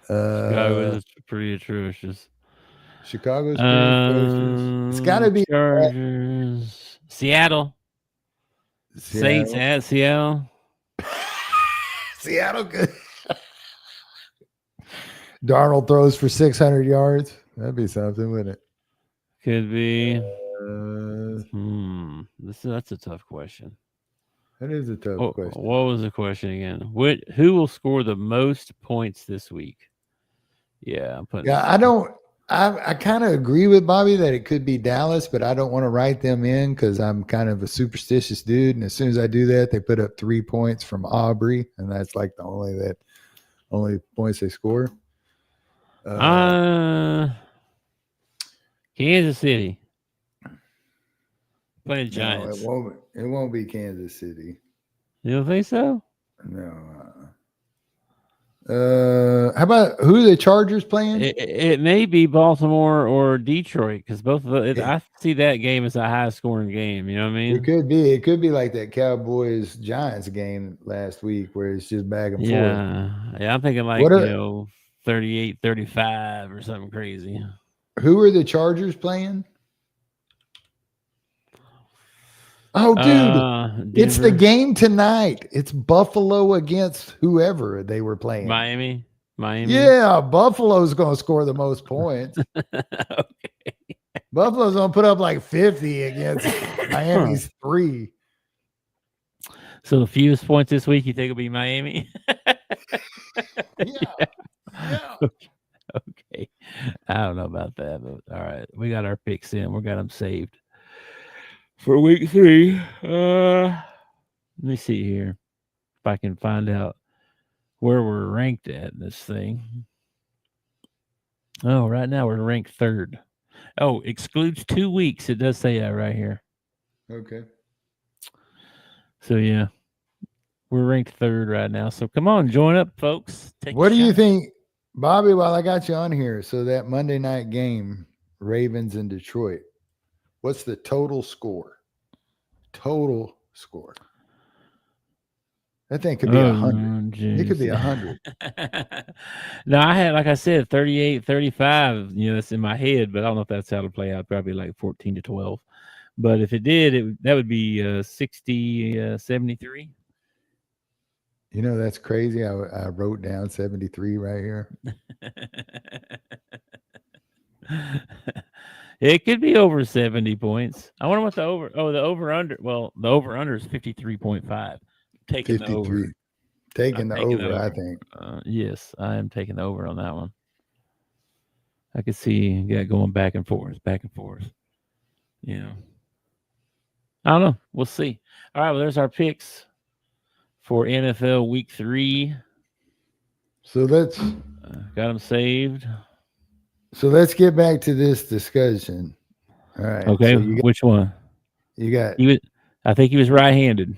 Chicago is pretty atrocious. Chicago's pretty atrocious. It's got to be Chargers. Seattle. Saints at Seattle. Seattle good. Darnold throws for 600 yards. That'd be something, wouldn't it? Could be. That's a tough question. That is a tough question. What was the question again? Who will score the most points this week? Yeah, I'm putting. Yeah, I kind of agree with Bobby that it could be Dallas, but I don't want to write them in because I'm kind of a superstitious dude. And as soon as I do that, they put up 3 points from Aubrey, and that's like the only points they score. Kansas City playing Giants. No, it won't be Kansas City. You don't think so? No. How about who are the Chargers playing? It may be Baltimore or Detroit because both of I see that game as a high scoring game. You know what I mean? It could be. It could be like that Cowboys Giants game last week where it's just back and forth. Yeah, I'm thinking like 38-35 or something crazy. Who are the Chargers playing? Oh, dude, it's the game tonight. It's Buffalo against whoever they were playing. Miami. Yeah, Buffalo's going to score the most points. Okay. Buffalo's going to put up like 50 against Miami's 3. So the fewest points this week, you think will be Miami? Yeah. Okay. I don't know about that, but all right. We got our picks in. We got them saved for week 3. Let me see here if I can find out where we're ranked at in this thing. Oh, right now we're ranked 3rd. Oh, excludes 2 weeks. It does say that right here. Okay. So yeah, we're ranked 3rd right now. So come on, join up, folks. What do you think, Bobby? While I got you on here, so that Monday night game, Ravens in Detroit. What's the total score? Total score. That thing could be 100. It could be 100. No, I had, like I said, 38-35. You know, that's in my head, but I don't know if that's how to play out. Probably like 14-12. But if it did, that would be 60-73. You know, that's crazy. I wrote down 73 right here. It could be over 70 points. I wonder what the over-under. Well, the over-under is 53.5. Taking 53. the over. Taking the over, I think. Yes, I am taking the over on that one. I could see going back and forth. You know. I don't know. We'll see. All right, well, there's our picks for NFL Week 3. So let's got them saved. So let's get back to this discussion. All right. Okay, So which one? you got He was. I think he was right-handed.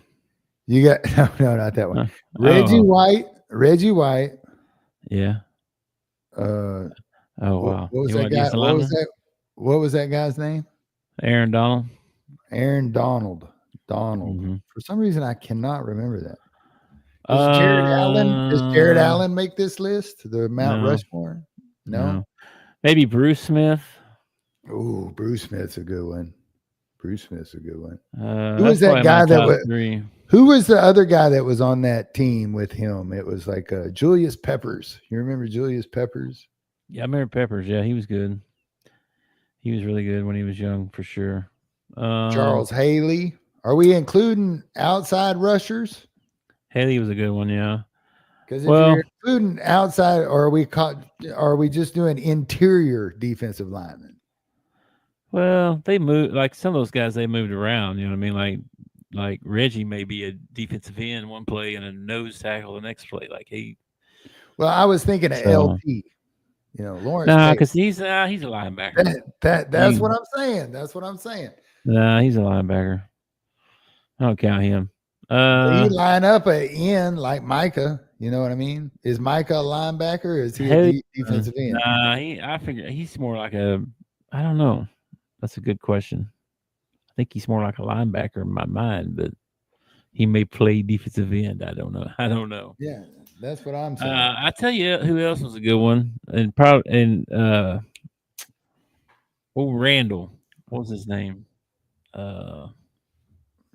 no, not that one. Reggie Oh, White. yeah. Uh, Oh what wow. was You that want guy? defensive lineman? What was that guy's name? Aaron Donald. Aaron Donald. Mm-hmm. For some reason, I cannot remember that. Does Jared Allen? Does Jared Allen make this list? The Mount No. Rushmore? No. Maybe Bruce Smith. Oh, Bruce Smith's a good one. Who That's was that probably guy my that top was? 3. Who was the other guy that was on that team with him? It was like Julius Peppers. You remember Julius Peppers? Yeah, I remember Peppers. Yeah, he was good. He was really good when he was young, for sure. Charles Haley. Are we including outside rushers? Haley was a good one. Yeah. Because if Well, you're including outside, or are we just doing interior defensive linemen? Well, they moved, like some of those guys. They moved around. You know what I mean? Like Reggie may be a defensive end one play and a nose tackle the next play. Like he. Well, I was thinking of So- LT. You know, Lawrence. Nah, Taylor. because he's a linebacker. That's what I'm saying. That's what I'm saying. Nah, he's a linebacker. I don't count him. You line up an end like Micah. You know what I mean? Is Micah a linebacker or is he a defensive end? Nah, I figure he's more like a. I don't know. That's a good question. I think he's more like a linebacker in my mind, but he may play defensive end. I don't know. Yeah, that's what I'm saying. I tell you who else was a good one, and Randall. What was his name?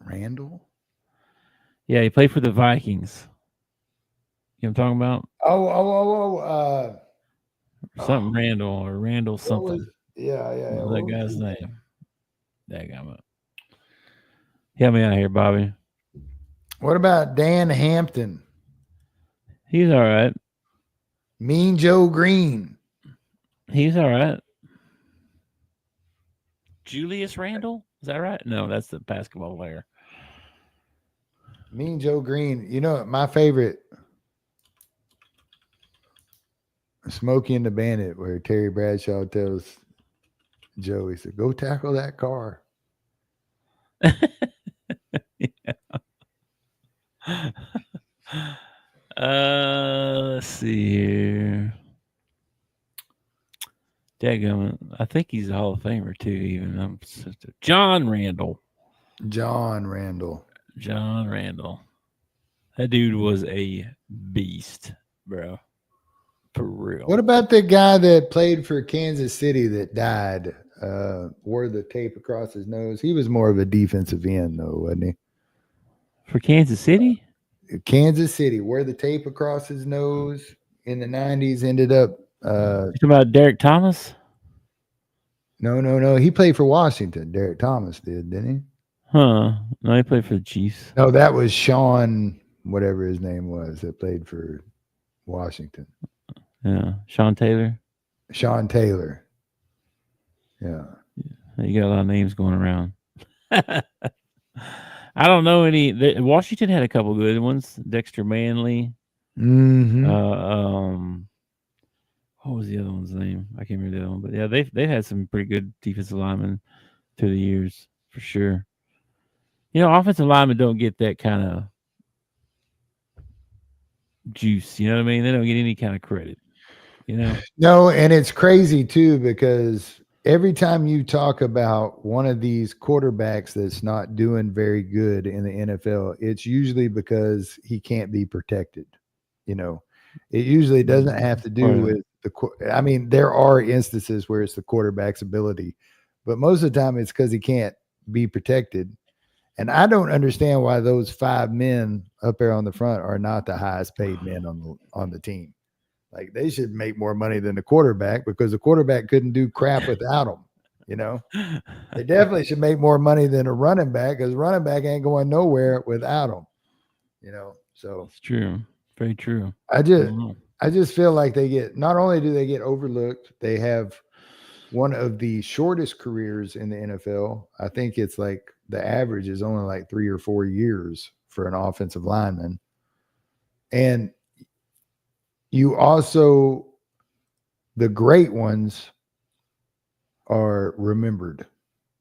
Randall? Yeah, he played for the Vikings. You know what I'm talking about? Something Randall or Randall something. Yeah. What was that guy's name? That guy. Help me out here, Bobby. What about Dan Hampton? He's all right. Mean Joe Green. He's all right. Julius Randle? Is that right? No, that's the basketball player. Mean Joe Green. You know, my favorite, Smokey and the Bandit, where Terry Bradshaw tells Joe, he said, go tackle that car. Let's see here. Dadgummit. I think he's a Hall of Famer too, even. John Randall. That dude was a beast, bro. For real. What about the guy that played for Kansas City that died? Wore the tape across his nose. He was more of a defensive end, though, wasn't he? For Kansas City? Kansas City, wore the tape across his nose in the 90s, ended up. You talking about Derek Thomas? No. He played for Washington. Derek Thomas did, didn't he? Huh. No, he played for the Chiefs. No, that was Sean, whatever his name was, that played for Washington. Yeah. Sean Taylor. Yeah. You got a lot of names going around. I don't know any. Washington had a couple good ones. Dexter Manley. Mm-hmm. What was the other one's name? I can't remember the other one. But yeah, they've had some pretty good defensive linemen through the years for sure. You know, offensive linemen don't get that kind of juice. You know what I mean? They don't get any kind of credit. You know? No, and it's crazy too, because every time you talk about one of these quarterbacks that's not doing very good in the NFL, it's usually because he can't be protected. You know, it usually doesn't have to do with I mean, there are instances where it's the quarterback's ability, but most of the time it's because he can't be protected. And I don't understand why those 5 men up there on the front are not the highest paid men on the team. Like, they should make more money than the quarterback, because the quarterback couldn't do crap without them. You know, they definitely should make more money than a running back, because running back ain't going nowhere without them. You know, so it's true. Very true. I just feel like not only do they get overlooked, they have one of the shortest careers in the NFL. I think it's like the average is only like 3 or 4 years for an offensive lineman. And you also, the great ones are remembered.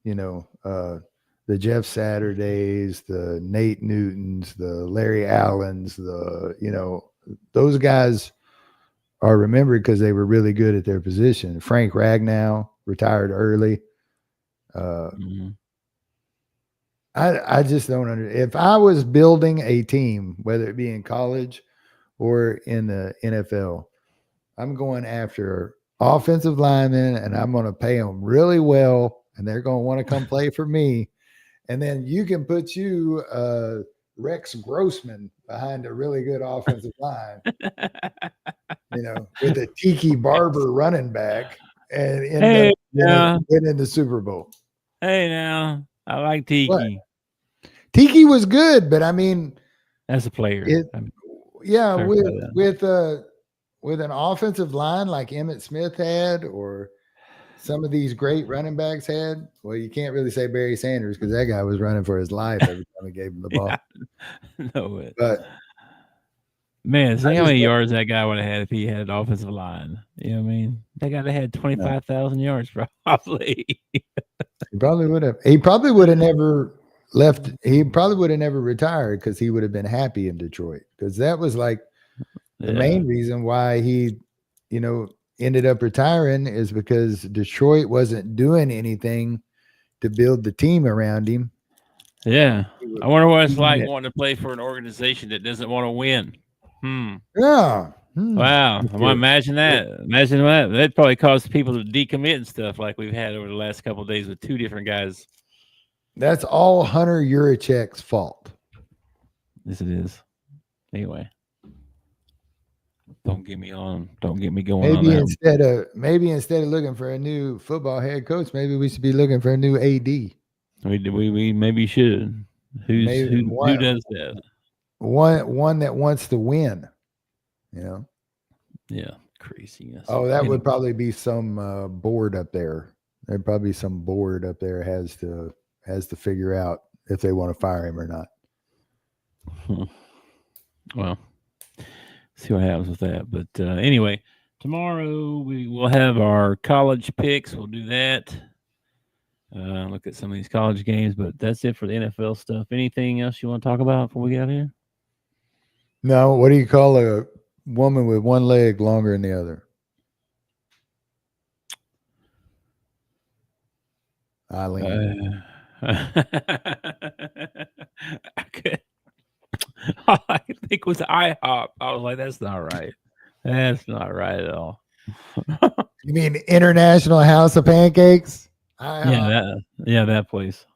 You know, the Jeff Saturdays, the Nate Newtons, the Larry Allens, those guys are remembered because they were really good at their position. Frank Ragnow retired early. I just don't understand. If I was building a team, whether it be in college or in the NFL, I'm going after offensive linemen and I'm going to pay them really well, and they're going to want to come play for me. And then you can put Rex Grossman behind a really good offensive line, with a Tiki Barber running back, and end up winning the Super Bowl. Hey, now I like Tiki. What? Tiki was good, but I mean, as a player, with an offensive line like Emmitt Smith had, or some of these great running backs had. Well, you can't really say Barry Sanders because that guy was running for his life every time he gave him the ball. No, but man, see how many yards that guy would have had if he had an offensive line. You know what I mean? That guy that had 25,000 yards probably. He probably would have. He probably would have never left. He probably would have never retired because he would have been happy in Detroit, because that was like the main reason why he, ended up retiring, is because Detroit wasn't doing anything to build the team around him. Yeah. I wonder what it's like wanting to play for an organization that doesn't want to win. Yeah. Wow. Well, imagine that. Imagine that. That'd probably cause people to decommit and stuff like we've had over the last couple of days with two different guys. That's all Hunter Yurichek's fault. Yes, it is. Anyway. Don't get me going on that. Maybe instead of looking for a new football head coach, maybe we should be looking for a new AD. We maybe should. Who does that? One that wants to win. Yeah, craziness. Oh, that would probably be some board up there. There'd probably be some board up there has to figure out if they want to fire him or not. Well, see what happens with that. But anyway, tomorrow we will have our college picks. We'll do that. Look at some of these college games, but that's it for the NFL stuff. Anything else you want to talk about before we get out of here? No. What do you call a woman with one leg longer than the other? Eileen. All I could think was IHOP. I was like, that's not right. That's not right at all. You mean International House of Pancakes? IHOP. Yeah, that place.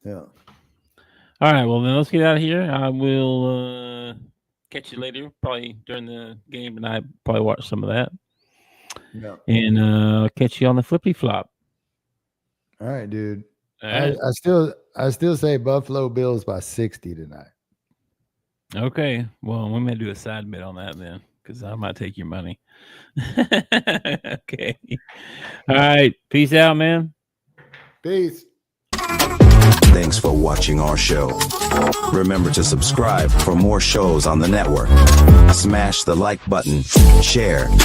Yeah. All right, well, then let's get out of here. I will catch you later, probably during the game tonight. Probably watch some of that. Yeah. And catch you on the flippy flop. All right, dude. All right. I still say Buffalo Bills by 60 tonight. Okay. Well, we may do a side bet on that then, because I might take your money. Okay. All right. Peace out, man. Peace. Thanks for watching our show. Remember to subscribe for more shows on the network. Smash the like button, share, and